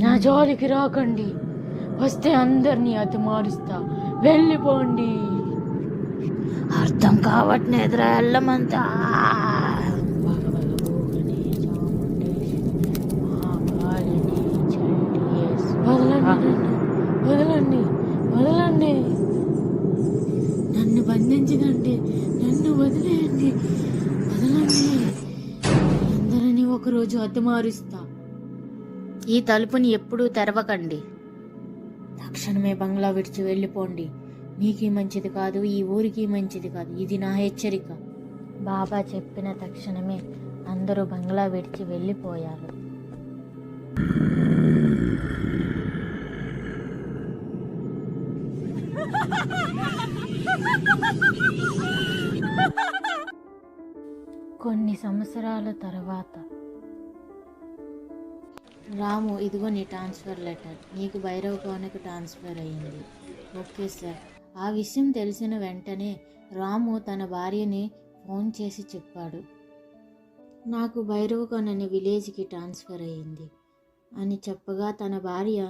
నా జోలికి రాకండి, వస్తే అందరినీ మారుస్తా, వెళ్ళిపోండి. అర్థం కావట్లేదురా, వెళ్ళమంతా. వదలండి, వదలండి, నన్ను బంధించకండి, నన్ను వదిలేయండి, వదలండి. అందరినీ ఒకరోజు హతమారుస్తా. ఈ తలుపుని ఎప్పుడూ తెరవకండి. తక్షణమే బంగ్లా విడిచి వెళ్ళిపోండి. మీకి మంచిది కాదు, ఈ ఊరికి మంచిది కాదు. ఇది నా హెచ్చరిక. బాబా చెప్పిన తక్షణమే అందరూ బంగ్లా విడిచి వెళ్ళిపోయారు. కొన్ని సంవత్సరాల తర్వాత రాము, ఇదిగో నీ ట్రాన్స్ఫర్ లెటర్. నీకు భైరవ్ కోనకు ట్రాన్స్ఫర్ అయ్యింది. Okay sir. ఆ విషయం తెలిసిన వెంటనే రాము తన భార్యని ఫోన్ చేసి చెప్పాడు, నాకు భైరవ్ కోన అనే విలేజ్కి ట్రాన్స్ఫర్ అయ్యింది అని చెప్పగా తన భార్య,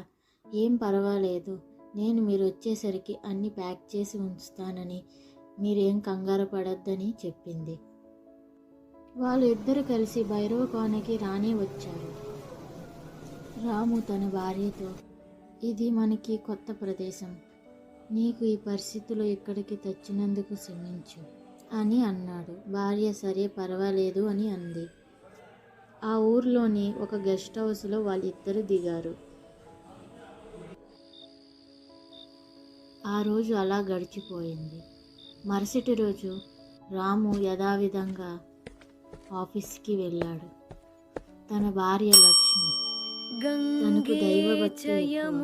ఏం పర్వాలేదు, నేను మీరు వచ్చేసరికి అన్నీ ప్యాక్ చేసి ఉంచుతానని, మీరేం కంగారు పడొద్దని చెప్పింది. వాళ్ళు ఇద్దరు కలిసి భైరవ్ కోనకి రాని వచ్చారు. రాము తన భార్యతో, ఇది మనకి కొత్త ప్రదేశం, నీకు ఈ పరిస్థితిలో ఇక్కడికి తెచ్చినందుకు క్షమించు అని అన్నాడు. భార్య సరే పర్వాలేదు అని అంది. ఆ ఊర్లోని ఒక గెస్ట్ హౌస్లో వాళ్ళిద్దరు దిగారు. ఆ రోజు అలా గడిచిపోయింది. మరుసటి రోజు రాము యథావిధంగా ఆఫీస్కి వెళ్ళాడు. తన భార్య లక్ష్మి, తనకు దైవభక్తి ఎక్కువ.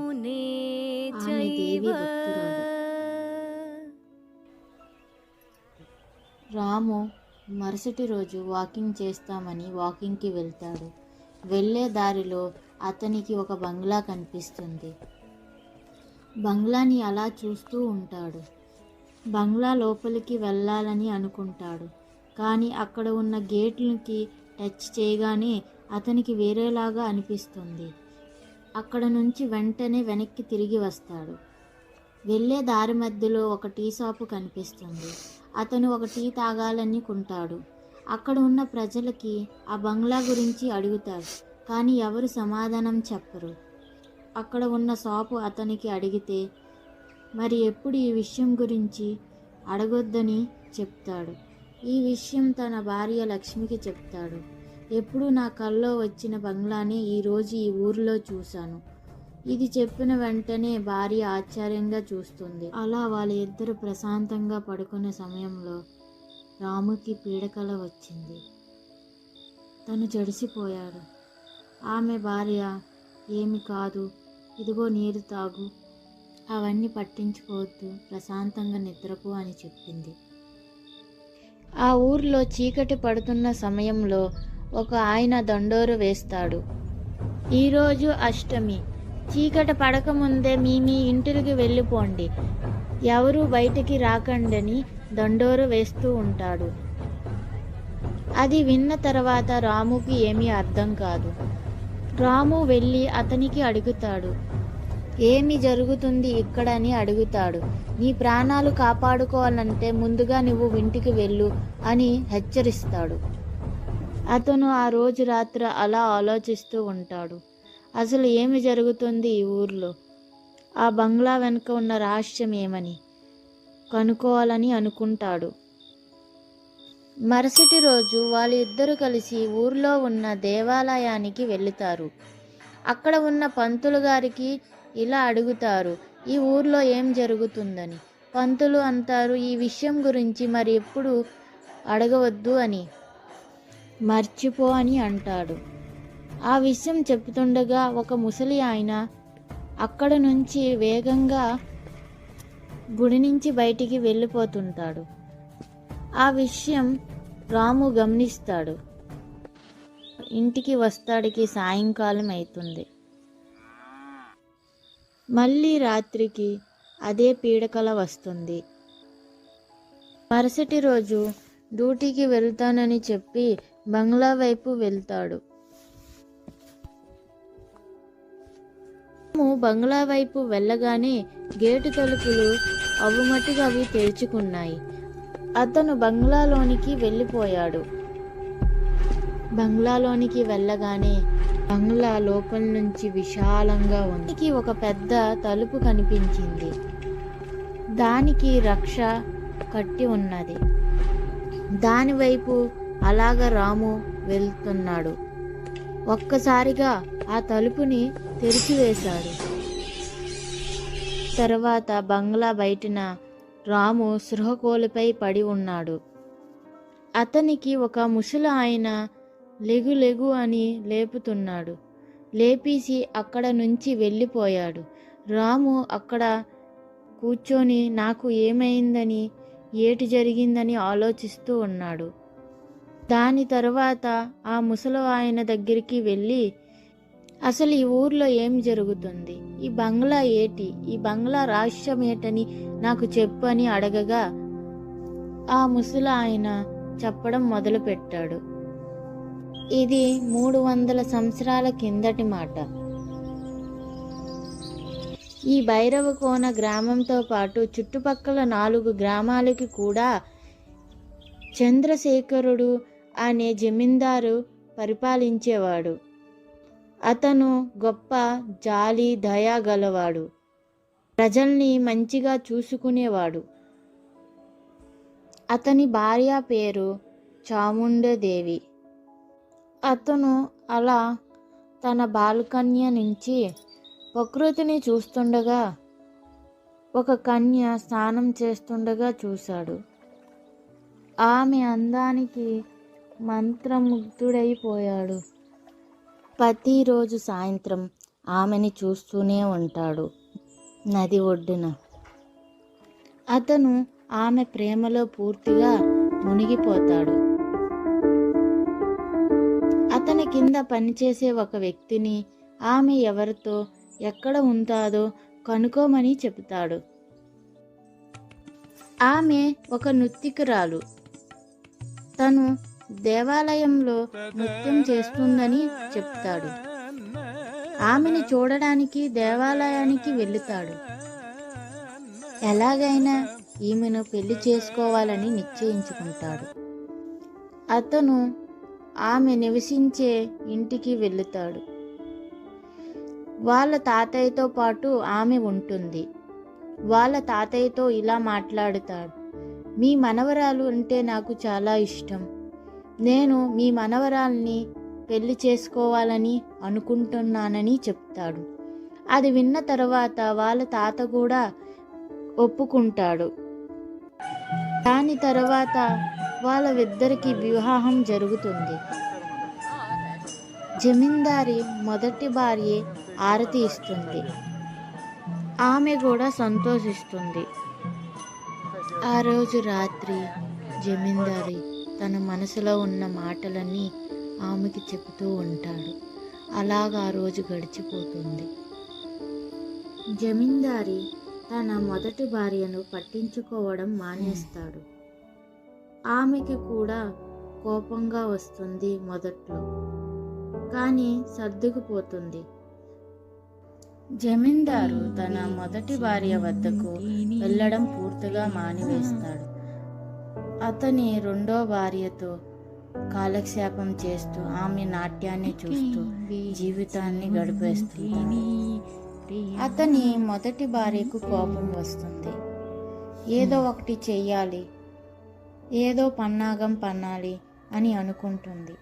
ఆమె దేవి భక్తురాలు. రాము మరుసటి రోజు వాకింగ్ చేస్తామని వాకింగ్కి వెళ్తాడు. వెళ్ళే దారిలో అతనికి ఒక బంగ్లా కనిపిస్తుంది. బంగ్లాని అలా చూస్తూ ఉంటాడు. బంగ్లా లోపలికి వెళ్ళాలని అనుకుంటాడు. కానీ అక్కడ ఉన్న గేట్లకి టచ్ చేయగానే అతనికి వేరేలాగా అనిపిస్తుంది. అక్కడ నుంచి వెంటనే వెనక్కి తిరిగి వస్తాడు. వెళ్ళే దారి మధ్యలో ఒక టీ షాపు కనిపిస్తుంది. అతను ఒక టీ తాగాలని కుంటాడు. అక్కడ ఉన్న ప్రజలకి ఆ బంగ్లా గురించి అడుగుతాడు, కానీ ఎవరు సమాధానం చెప్పరు. అక్కడ ఉన్న షాపు అతనికి అడిగితే మరి ఎప్పుడు ఈ విషయం గురించి అడగొద్దని చెప్తాడు. ఈ విషయం తన భార్య లక్ష్మికి చెప్తాడు. ఎప్పుడు నా కల్లో వచ్చిన బంగ్లానే ఈరోజు ఈ ఊరిలో చూశాను. ఇది చెప్పిన వెంటనే భార్య ఆశ్చర్యంగా చూస్తుంది. అలా వాళ్ళ ఇద్దరు ప్రశాంతంగా పడుకునే సమయంలో రాముకి పీడకల వచ్చింది. తను జడిసిపోయాడు. ఆమె భార్య, ఏమి కాదు, ఇదిగో నీరు తాగు, అవన్నీ పట్టించుకోవద్దు, ప్రశాంతంగా నిద్రపో అని చెప్పింది. ఆ ఊర్లో చీకటి పడుతున్న సమయంలో ఒక ఆయన దండోరు వేస్తాడు. ఈరోజు అష్టమి, చీకటి పడకముందే మీ ఇంటికి వెళ్ళిపోండి, ఎవరూ బయటికి రాకండని దండోరు వేస్తూ ఉంటాడు. అది విన్న తర్వాత రాముకి ఏమీ అర్థం కాదు. రాము వెళ్ళి అతనికి అడుగుతాడు, ఏమి జరుగుతుంది ఇక్కడ అని అడుగుతాడు. నీ ప్రాణాలు కాపాడుకోవాలంటే ముందుగా నువ్వు ఇంటికి వెళ్ళు అని హెచ్చరిస్తాడు. అతను ఆ రోజు రాత్రి అలా ఆలోచిస్తూ ఉంటాడు. అసలు ఏమి జరుగుతుంది ఈ ఊర్లో, ఆ బంగ్లా వెనుక ఉన్న రహస్యం ఏమని కనుక్కోవాలని అనుకుంటాడు. మరుసటి రోజు వాళ్ళిద్దరూ కలిసి ఊర్లో ఉన్న దేవాలయానికి వెళుతారు. అక్కడ ఉన్న పంతులు గారికి ఇలా అడుగుతారు, ఈ ఊర్లో ఏం జరుగుతుందని. పంతులు అంటారు, ఈ విషయం గురించి మరి ఎప్పుడు అడగవద్దు అని, మర్చిపో అని అంటాడు. ఆ విషయం చెప్తుండగా ఒక ముసలి ఆయన అక్కడ నుంచి వేగంగా గుడి నుంచి బయటికి వెళ్ళిపోతుంటాడు. ఆ విషయం రాము గమనిస్తాడు. ఇంటికి వస్తాడికి సాయంకాలం అవుతుంది. మళ్ళీ రాత్రికి అదే పీడకల వస్తుంది. మరుసటి రోజు డ్యూటీకి వెళ్తానని చెప్పి బంగ్లా వైపు వెళ్తాడు. బంగ్లా వైపు వెళ్ళగానే గేటు తలుపులు అవి తెరుచుకున్నాయి. అతను బంగ్లాలోనికి వెళ్ళిపోయాడు. బంగ్లాలోనికి వెళ్ళగానే బంగ్లా లోపల నుంచి విశాలంగా ఉంది. ఒక పెద్ద తలుపు కనిపించింది. దానికి రక్ష కట్టి ఉన్నది. దానివైపు అలాగ రాము వెళ్తున్నాడు. ఒక్కసారిగా ఆ తలుపుని తెరిచివేశాడు. తర్వాత బంగ్లా బయటన రాము సృహకోలుపై పడి ఉన్నాడు. అతనికి ఒక ముసలి ఆయన లెగు లెగు అని లేపుతున్నాడు. లేపేసి అక్కడ నుంచి వెళ్ళిపోయాడు. రాము అక్కడ కూర్చొని నాకు ఏమైందని, ఏటి జరిగిందని ఆలోచిస్తూ ఉన్నాడు. దాని తర్వాత ఆ ముసలి ఆయన దగ్గరికి వెళ్ళి, అసలు ఈ ఊర్లో ఏం జరుగుతుంది, ఈ బంగ్లా ఏటి, ఈ బంగ్లా రహస్యం ఏటని నాకు చెప్పు అని అడగగా ఆ ముసలి ఆయన చెప్పడం మొదలుపెట్టాడు. ఇది 300 సంవత్సరాల కిందటి మాట. ఈ భైరవకోన గ్రామంతో పాటు చుట్టుపక్కల 4 గ్రామాలకి కూడా చంద్రశేఖరుడు అనే జమీందారు పరిపాలించేవాడు. అతను గొప్ప జాలి దయ గలవాడు. ప్రజల్ని మంచిగా చూసుకునేవాడు. అతని భార్య పేరు చాముండదేవి. అతను అలా తన బాల్కన్య నుంచి ప్రకృతిని చూస్తుండగా ఒక కన్య స్నానం చేస్తుండగా చూశాడు. ఆమె అందానికి మంత్రముగ్ధుడైపోయాడు. ప్రతిరోజు సాయంత్రం ఆమెని చూస్తూనే ఉంటాడు నది ఒడ్డున. అతను ఆమె ప్రేమలో పూర్తిగా మునిగిపోతాడు. అతని కింద పనిచేసే ఒక వ్యక్తిని ఆమె ఎవరితో ఎక్కడ ఉంటాదో కనుక్కోమని చెబుతాడు. ఆమె ఒక నృత్యకురాలు. తను దేవాలయంలో నృత్యం చేస్తుందని చెప్తాడు. ఆమెని చూడడానికి దేవాలయానికి వెళుతాడు. ఎలాగైనా ఈమెను పెళ్లి చేసుకోవాలని నిశ్చయించుకుంటాడు. అతను ఆమె నివసించే ఇంటికి వెళుతాడు. వాళ్ళ తాతయ్యతో పాటు ఆమె ఉంటుంది. వాళ్ళ తాతయ్యతో ఇలా మాట్లాడుతాడు. మీ మనవరాలు అంటే నాకు చాలా ఇష్టం. నేను మీ మనవరాల్ని పెళ్లి చేసుకోవాలని అనుకుంటున్నానని చెప్తాడు. అది విన్న తర్వాత వాళ్ళ తాత కూడా ఒప్పుకుంటాడు. దాని తర్వాత వాళ్ళిద్దరికి వివాహం జరుగుతుంది. జమీందారి మొదటి భార్య ఆరతి ఇస్తుంది. ఆమె కూడా సంతోషిస్తుంది. ఆ రోజు రాత్రి జమీందారి తన మనసులో ఉన్న మాటలన్నీ ఆమెకి చెబుతూ ఉంటాడు. అలాగా ఆ రోజు గడిచిపోతుంది. జమీందారి తన మొదటి భార్యను పట్టించుకోవడం మానేస్తాడు. ఆమెకి కూడా కోపంగా వస్తుంది మొదట్లో, కానీ సర్దుకుపోతుంది. జమీందారు తన మొదటి భార్య వద్దకు వెళ్ళడం పూర్తిగా మానివేస్తాడు. అతని రెండో భార్యతో కాలక్షేపం చేస్తూ ఆమె నాట్యాన్ని చూస్తూ జీవితాన్ని గడిపేస్తుంది. అతని మొదటి భార్యకు కోపం వస్తుంది. ఏదో ఒకటి చెయ్యాలి, ఏదో పన్నాగం పన్నాలి అని అనుకుంటుంది.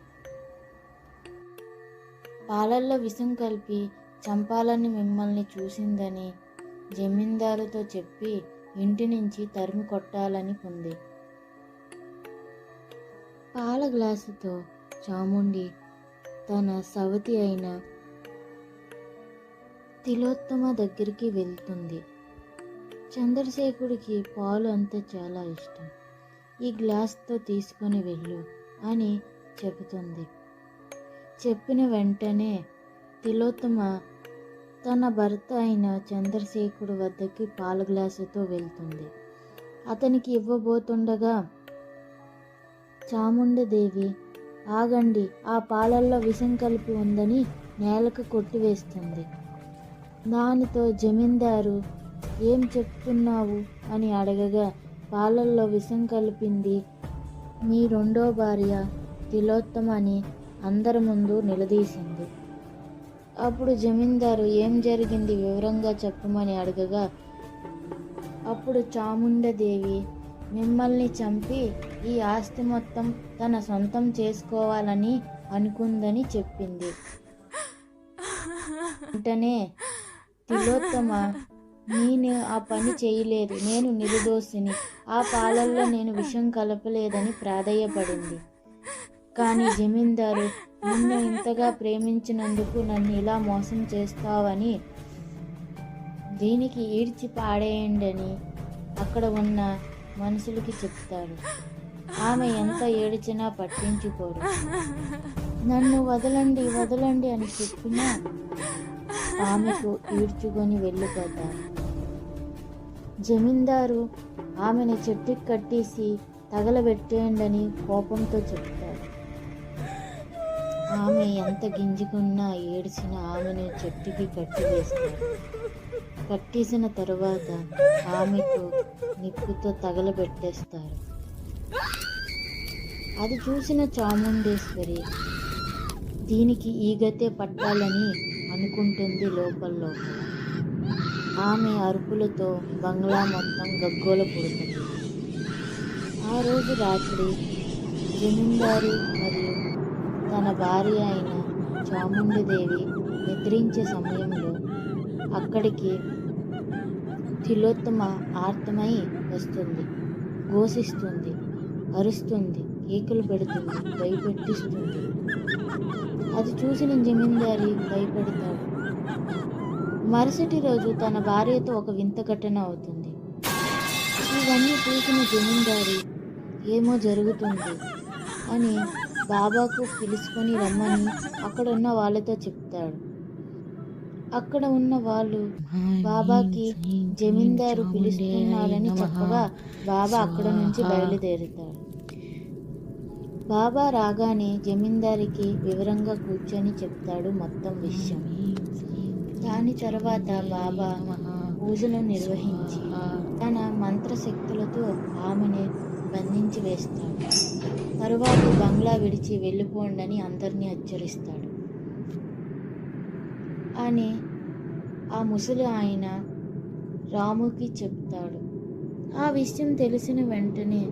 పాలల్లో విషం కలిపి చంపాలని మిమ్మల్ని చూసిందని జమీందారుతో చెప్పి ఇంటి నుంచి తరిమి కొట్టాలని ఉంది. పాల గ్లాసుతో చాముండి తన సవతి అయిన తిలోత్తమ దగ్గరికి వెళ్తుంది. చంద్రశేఖరుడికి పాలు అంటే చాలా ఇష్టం. ఈ గ్లాస్తో తీసుకొని వెళ్ళు అని చెబుతుంది. చెప్పిన వెంటనే తిలోత్తమ తన భర్త అయిన చంద్రశేఖరుడు వద్దకి పాల గ్లాసుతో వెళ్తుంది. అతనికి ఇవ్వబోతుండగా చాముండదేవి ఆగండి, ఆ పాలల్లో విషం కలిపి ఉందని నేలకు కొట్టివేస్తుంది. దానితో జమీందారు ఏం చెప్తున్నావు అని అడగగా, పాలల్లో విషం కలిపింది నీ రెండో భార్య తిలోత్తమ అని అందరి ముందు నిలదీసింది. అప్పుడు జమీందారు ఏం జరిగింది వివరంగా చెప్పమని అడగగా, అప్పుడు చాముండదేవి మిమ్మల్ని చంపి ఈ ఆస్తి మొత్తం తన సొంతం చేసుకోవాలని అనుకుందని చెప్పింది. వెంటనే తిలోత్తమ నేను ఆ పని చేయలేదు, నేను నిర్దోషిని, ఆ పాలల్లో నేను విషం కలపలేదని ప్రాధేయపడింది. కానీ జమీందారు నిన్ను ఇంతగా ప్రేమించినందుకు నన్ను ఇలా మోసం చేస్తావని దీనికి ఈడ్చి పాడేయండి అని అక్కడ ఉన్న మనుషులకి చెప్తాడు. ఆమె ఎంత ఏడిచినా పట్టించుకోరు. నన్ను వదలండి వదలండి అని చెప్పినా ఆమెకు ఈడ్చుకొని వెళ్ళిపోతారు. జమీందారు ఆమెను చెట్టుకి కట్టేసి తగలబెట్టేయండి కోపంతో చెప్తాడు. ఆమె ఎంత గింజుకున్నా ఏడ్చినా ఆమెను చెట్టుకి కట్టివేస్తారు. కట్టేసిన తరువాత ఆమెకు నిప్పుతో తగలబెట్టేస్తారు. అది చూసిన చాముండేశ్వరి దీనికి ఈ గతే పట్టాలని అనుకుంటుంది లోపల. ఆమె అరుపులతో బంగ్లా మొత్తం గగ్గోల పుడుతుంది. ఆ రోజు రాత్రి జమీందారు మరియు తన భార్య అయిన చాముండదేవి నిద్రించే సమయంలో అక్కడికి తిలోత్తమ ఆర్తమై వస్తుంది. ఘోషిస్తుంది, అరుస్తుంది, కేకలు పెడుతుంది, భయపెట్టిస్తుంది. అది చూసిన జమీందారి భయపడతాడు. మరుసటి రోజు తన భార్యతో ఒక వింత ఘటన అవుతుంది. ఇవన్నీ చూసిన జమీందారి ఏమో జరుగుతుంది అని బాబాకు పిలుచుకొని రమ్మని అక్కడ ఉన్న వాళ్ళతో చెప్తాడు. అక్కడ ఉన్న వాళ్ళు బాబాకి జమీందారు పిలుస్తున్నారని చెప్పగా బాబా అక్కడ నుంచి బయలుదేరుతాడు. బాబా రాగానే జమీందారికి వివరంగా కూర్చొని చెప్తాడు మొత్తం విషయం. దాని తర్వాత బాబా పూజలు నిర్వహించి తన మంత్రశక్తులతో ఆమెను బంధించి వేస్తాడు. తరువాత బంగ్లా విడిచి వెళ్ళిపోండని అందరినీ హెచ్చరిస్తాడు అని ఆ ముసలి ఆయన రాముకి చెప్తాడు. ఆ విషయం తెలిసిన వెంటనే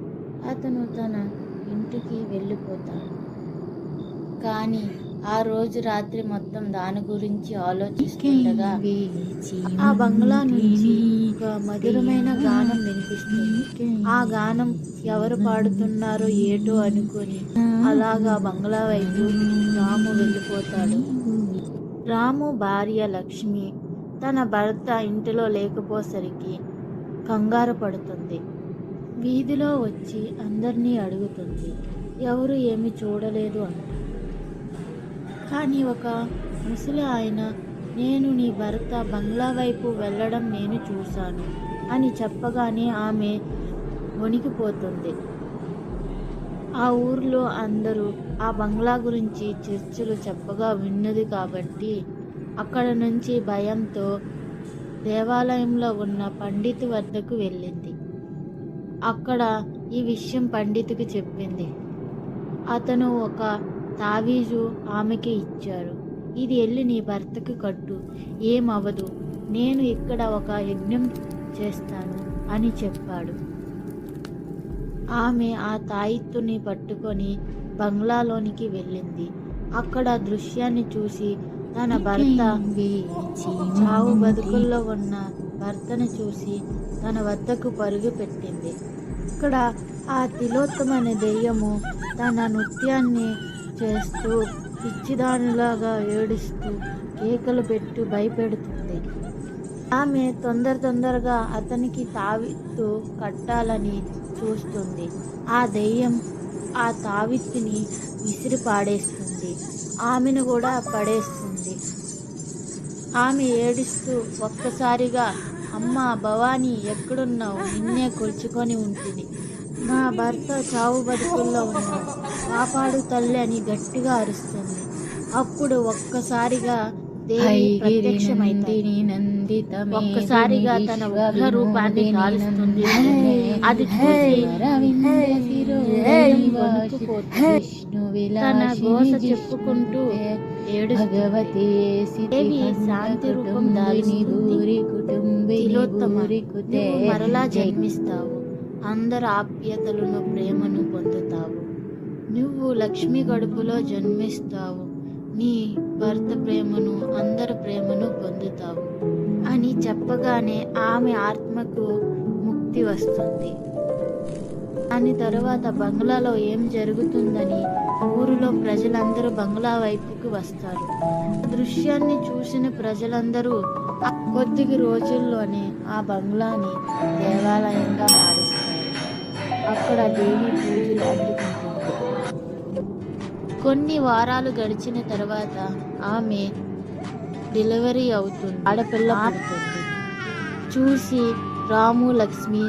అతను తన ఇంటికి వెళ్ళిపోతాడు. కానీ ఆ రోజు రాత్రి మొత్తం దాని గురించి ఆలోచిస్తుండగా ఆ బంగ్లా నుంచి ఒక మధురమైన గానం వినిపిస్తుంది. ఆ గానం ఎవరు పాడుతున్నారో ఏటో అనుకొని అలాగా బంగ్లా వైపు రాము వెళ్ళిపోతాడు. రాము భార్య లక్ష్మి తన భర్త ఇంటిలో లేకపోసరికి కంగారు పడుతుంది. వీధిలో వచ్చి అందరినీ అడుగుతుంది, ఎవరు ఏమి చూడలేదు అంట. కానీ ఒక ముసలి ఆయన నేను నీ భర్త బంగ్లా వైపు వెళ్ళడం నేను చూశాను అని చెప్పగానే ఆమె వణికిపోతుంది. ఆ ఊర్లో అందరూ ఆ బంగ్లా గురించి చర్చలు చెప్పగా విన్నది కాబట్టి అక్కడ నుంచి భయంతో దేవాలయంలో ఉన్న పండితు వద్దకు వెళ్ళింది. అక్కడ ఈ విషయం పండితుకి చెప్పింది. అతను ఒక తావీజు ఆమెకి ఇచ్చారు. ఇది వెళ్ళి నీ భర్తకి కట్టు, ఏమవదు, నేను ఇక్కడ ఒక యజ్ఞం చేస్తాను అని చెప్పాడు. ఆమె ఆ తాయిత్తుని పట్టుకొని బంగ్లాలోనికి వెళ్ళింది. అక్కడ దృశ్యాన్ని చూసి తన భర్త చావు బతుకుల్లో ఉన్న భర్తను చూసి తన వద్దకు పరుగు పెట్టింది. ఇక్కడ ఆ తిలోత్తమ అనే దెయ్యము తన నృత్యాన్ని చేస్తూ పిచ్చిదానిలాగా ఏడుస్తూ కేకలు పెట్టి భయపెడుతుంది. ఆమె తొందరగా అతనికి తావిత్తు కట్టాలని చూస్తుంది. ఆ దెయ్యం ఆ తావిత్తుని విసిరి పాడేస్తుంది. ఆమెను కూడా పడేస్తుంది. ఆమె ఏడుస్తూ ఒక్కసారిగా అమ్మా భవానీ ఎక్కడున్నావు, నిన్నే కొలుచుకొని ఉంటుంది, నా భర్త చావు బతుకుల్లో ఉన్నాడు, కాపాడు తల్లి అని గట్టిగా అరుస్తుంది. అప్పుడు ఒక్కసారిగా దేవి ప్రత్యక్షమైతాయి. ఒక్కసారిగా తన ఉగ్ర రూపాన్ని తాలుస్తుంది. అది చూసి వణుకుపోతుంది. తన గోస చెప్పుకుంటూ ఏడుస్తుంది. దేవి శాంతి రూపం దాల్చింది. తిలోత్తమ, నువ్వు మరలా జన్మిస్తావు. అందరి ఆప్యాయతలను ప్రేమను పొందుతావు. నువ్వు లక్ష్మి గడుపులో జన్మిస్తావు. నీ భర్త ప్రేమను అందరి ప్రేమను పొందుతావు అని చెప్పగానే ఆమె ఆత్మకు ముక్తి వస్తుంది. దాని తరువాత బంగ్లాలో ఏం జరుగుతుందని ఊరిలో ప్రజలందరూ బంగ్లా వైపుకు వస్తారు. ఆ దృశ్యాన్ని చూసిన ప్రజలందరూ కొద్ది రోజుల్లోనే ఆ బంగ్లాని దేవాలయంగా మారుస్తారు. అక్కడ దేవి పూజలు అందుకుంటుంది. కొన్ని వారాలు గడిచిన తర్వాత ఆమె డెలివరీ అవుతుంది. ఆడపిల్ల పుడుతుంది. చూసి రాము లక్ష్మి